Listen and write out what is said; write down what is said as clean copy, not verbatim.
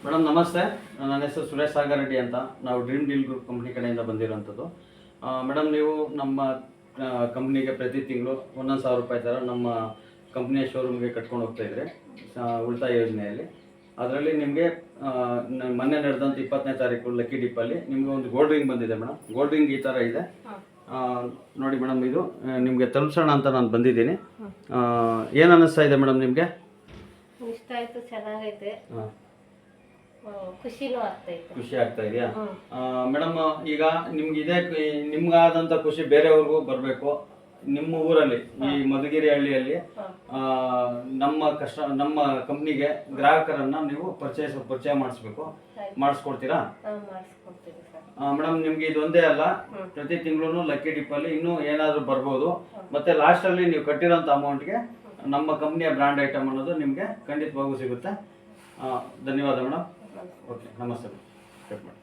Madam ನಮಸ್ತೆ, ನನ್ನ ಹೆಸರು ಸುರೇಶ್ ಸಾಗರ್ ರೆಡ್ಡಿ ಅಂತ. ನಾವು ಡ್ರೀಮ್ ಡೀಲ್ ಗ್ರೂಪ್ ಕಂಪ್ನಿ ಕಡೆಯಿಂದ ಬಂದಿರೋಂಥದ್ದು. ಮೇಡಮ್, ನೀವು ನಮ್ಮ ಕಂಪ್ನಿಗೆ ಪ್ರತಿ ತಿಂಗಳು 1,000 ರೂಪಾಯಿ ಥರ ನಮ್ಮ ಕಂಪ್ನಿಯ ಶೋರೂಮ್ಗೆ ಕಟ್ಕೊಂಡು ಹೋಗ್ತಾ ಇದ್ರಿ ಉಳಿತಾಯ ಯೋಜನೆಯಲ್ಲಿ. ಅದರಲ್ಲಿ ನಿಮಗೆ ಮೊನ್ನೆ ನಡೆದಂಥ 20ನೇ ತಾರೀಕು ಲಕ್ಕಿ ಡಿಪ್ಪಲ್ಲಿ ನಿಮಗೆ ಒಂದು ಗೋಲ್ಡ್ ರಿಂಗ್ ಬಂದಿದೆ ಮೇಡಮ್. ಗೋಲ್ಡ್ ರಿಂಗ್ ಈ ಥರ ಇದೆ ನೋಡಿ ಮೇಡಮ್. ಇದು ನಿಮಗೆ ತಲುಪಿಸೋಣ ಅಂತ ನಾನು ಬಂದಿದ್ದೀನಿ. ಏನು ಅನ್ನಿಸ್ತಾ ಇದೆ ಮೇಡಮ್ ನಿಮಗೆ? ಇಷ್ಟ ಆಯ್ತು, ಚೆನ್ನಾಗೈತೆ, ಖುಷಿ ಆಗ್ತಾ ಇದೆಯಾ ಮೇಡಮ್? ಈಗ ನಿಮ್ಗೆ ನಿಮ್ಗಾದಂಥ ಖುಷಿ ಬೇರೆಯವ್ರಿಗೂ ಬರಬೇಕು. ನಿಮ್ಮ ಊರಲ್ಲಿ ಈ ಮಧುಗಿರಿ ಹಳ್ಳಿಯಲ್ಲಿ ನಮ್ಮ ಕಂಪ್ನಿಗೆ ಗ್ರಾಹಕರನ್ನ ನೀವು ಪರಿಚಯ ಮಾಡಿಸ್ಕೊಡ್ತೀರಾ ಮೇಡಮ್? ನಿಮ್ಗೆ ಇದೊಂದೇ ಅಲ್ಲ, ಪ್ರತಿ ತಿಂಗಳು ಲಕ್ಕಿ ಡಿಪ್ಪಲ್ಲಿ ಇನ್ನೂ ಏನಾದರೂ ಬರ್ಬೋದು. ಮತ್ತೆ ಲಾಸ್ಟಲ್ಲಿ ನೀವು ಕಟ್ಟಿರೋಂಥ ಅಮೌಂಟ್ಗೆ ನಮ್ಮ ಕಂಪ್ನಿಯ ಬ್ರ್ಯಾಂಡ್ ಐಟಮ್ ಅನ್ನೋದು ನಿಮಗೆ ಖಂಡಿತವಾಗೂ ಸಿಗುತ್ತೆ. ಧನ್ಯವಾದ ಮೇಡಮ್. ಓಕೆ, ನಮಸ್ತೆ. ಕಟ್ ಮಾಡಿ.